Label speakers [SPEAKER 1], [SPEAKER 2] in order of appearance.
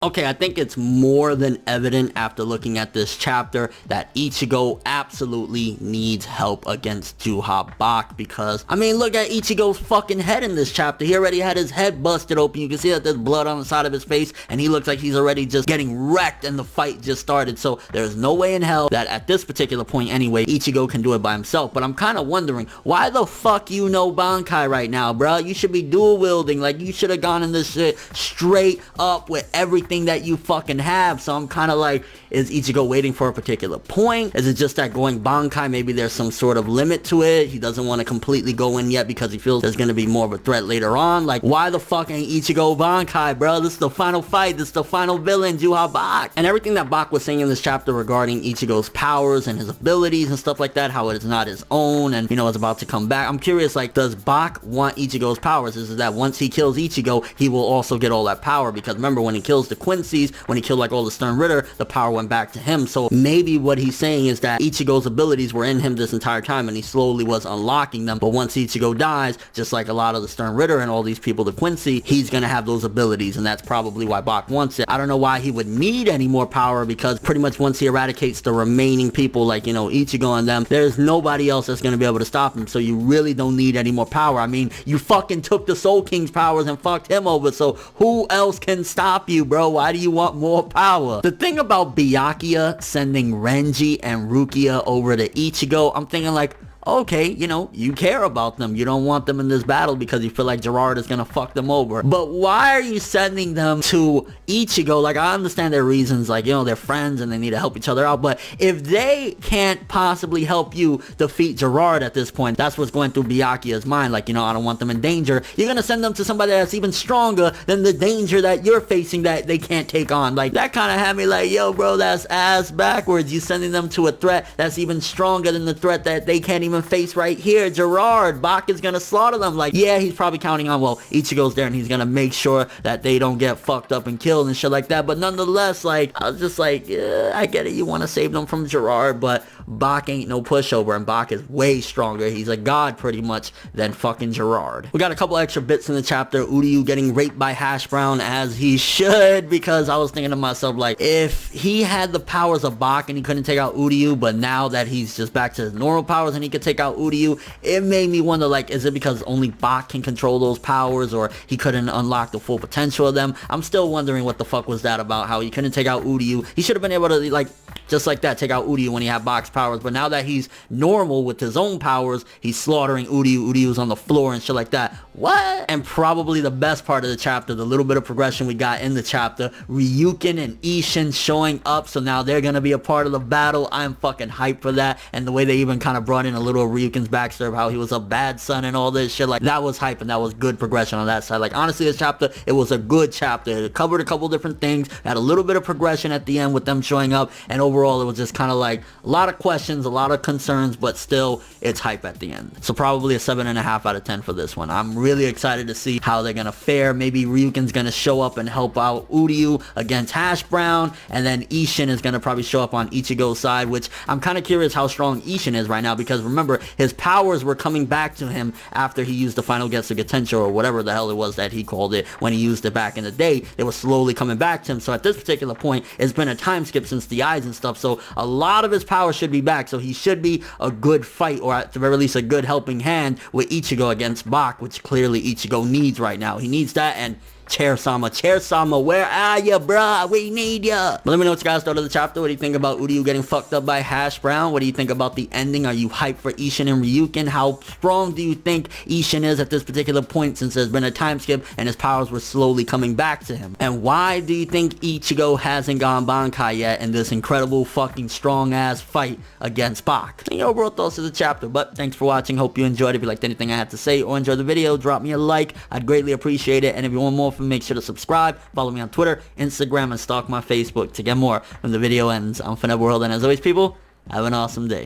[SPEAKER 1] Okay, I think it's more than evident after looking at this chapter that Ichigo absolutely needs help against Yhwach, because, I mean, look at Ichigo's fucking head in this chapter. He already had his head busted open. You can see that there's blood on the side of his face, and he looks like he's already just getting wrecked, and the fight just started. So there's no way in hell that at this particular point anyway, Ichigo can do it by himself. But I'm kind of wondering, why the fuck you know Bankai right now, bruh? You should be dual wielding. Like, you should have gone in this shit straight up with everything that you fucking have. So I'm kind of like, is Ichigo waiting for a particular point? Is it just that going Bankai, maybe there's some sort of limit to it? He doesn't want to completely go in yet because he feels there's going to be more of a threat later on. Like, why the fuck ain't Ichigo Bankai, bro? This is the final fight. This is the final villain, Yhwach. And everything that Bach was saying in this chapter regarding Ichigo's powers and his abilities and stuff like that, how it is not his own and, you know, it's about to come back. I'm curious, like, does Bach want Ichigo's powers? Is it that once he kills Ichigo, he will also get all that power? Because remember, when he kills the Quincy's, when he killed like all the Stern Ritter, the power went back to him. So maybe what he's saying is that Ichigo's abilities were in him this entire time and he slowly was unlocking them. But once Ichigo dies, just like a lot of the Stern Ritter and all these people, the Quincy, he's gonna have those abilities, and that's probably why Bach wants it. I don't know why he would need any more power, because pretty much once he eradicates the remaining people, like, you know, Ichigo and them, there's nobody else that's gonna be able to stop him. So you really don't need any more power. I mean, you fucking took the Soul King's powers and fucked him over, so who else can stop you, bro? Why do you want more power? The thing about Byakuya sending Renji and Rukia over to Ichigo, I'm thinking like, okay, you know, you care about them. You don't want them in this battle because you feel like Gerard is gonna fuck them over. But why are you sending them to Ichigo? Like, I understand their reasons, like, you know, they're friends and they need to help each other out. But if they can't possibly help you defeat Gerard at this point, that's what's going through Byakuya's mind. Like, you know, I don't want them in danger. You're gonna send them to somebody that's even stronger than the danger that you're facing that they can't take on. Like, that kind of had me like, yo, bro, that's ass backwards. You sending them to a threat that's even stronger than the threat that they can't even face right here. Gerard, Bach is gonna slaughter them. Like, yeah, he's probably counting on, well, Ichigo's there and he's gonna make sure that they don't get fucked up and killed and shit like that. But nonetheless, like, I was just like, yeah, I get it, you want to save them from Gerard, but Bach ain't no pushover, and Bach is way stronger. He's a god pretty much than fucking Gerard. We got a couple extra bits in the chapter. Uryu getting raped by Hash Brown, as he should, because I was thinking to myself, like, if he had the powers of Bach and he couldn't take out Uryu, but now that he's just back to his normal powers and he could take out Uryu, it made me wonder, like, is it because only Bach can control those powers, or he couldn't unlock the full potential of them? I'm still wondering what the fuck was that about, how he couldn't take out Uryu. He should have been able to, like, just like that, take out Uryu when he had Bach's powers. But now that he's normal with his own powers, he's slaughtering Uryu. Uryu's on the floor and shit like that. What? And probably the best part of the chapter, the little bit of progression we got in the chapter, Ryuken and Ishin showing up. So now they're gonna be a part of the battle. I'm fucking hyped for that. And the way they even kind of brought in a little of Ryuken's backstory of how he was a bad son and all this shit, like, that was hype, and that was good progression on that side. Like, honestly, this chapter, it was a good chapter. It covered a couple different things, had a little bit of progression at the end with them showing up, and overall it was just kind of like a lot of questions, a lot of concerns, but still it's hype at the end. So probably a 7.5 out of 10 for this one. I'm really excited to see how they're gonna fare. Maybe Ryuken's gonna show up and help out Uryu against Hash Brown, and then Ishin is gonna probably show up on Ichigo's side, which I'm kind of curious how strong Ishin is right now, because remember, his powers were coming back to him after he used the final Getsuga Tensho, or whatever the hell it was that he called it when he used it back in the day. They were slowly coming back to him. So at this particular point, it's been a time skip since the eyes and stuff, so a lot of his power should be back. So he should be a good fight, or at the very least a good helping hand with Ichigo against Bach, which clearly Ichigo needs right now. He needs that, and Chair-sama, where are ya, bruh? We need ya. But let me know what you guys thought of the chapter. What do you think about Uryu getting fucked up by Hash Brown? What do you think about the ending? Are you hyped for Ishin and Ryuken? How strong do you think Ishin is at this particular point, since there's been a time skip and his powers were slowly coming back to him? And why do you think Ichigo hasn't gone Bankai yet in this incredible fucking strong ass fight against Bach? And your overall thoughts of the chapter. But thanks for watching. Hope you enjoyed. If you liked anything I had to say or enjoyed the video, drop me a like. I'd greatly appreciate it. And if you want more, make sure to subscribe, follow me on Twitter, Instagram, and stalk my Facebook to get more when the video ends. I'm ForneverWorld, and as always, people, have an awesome day.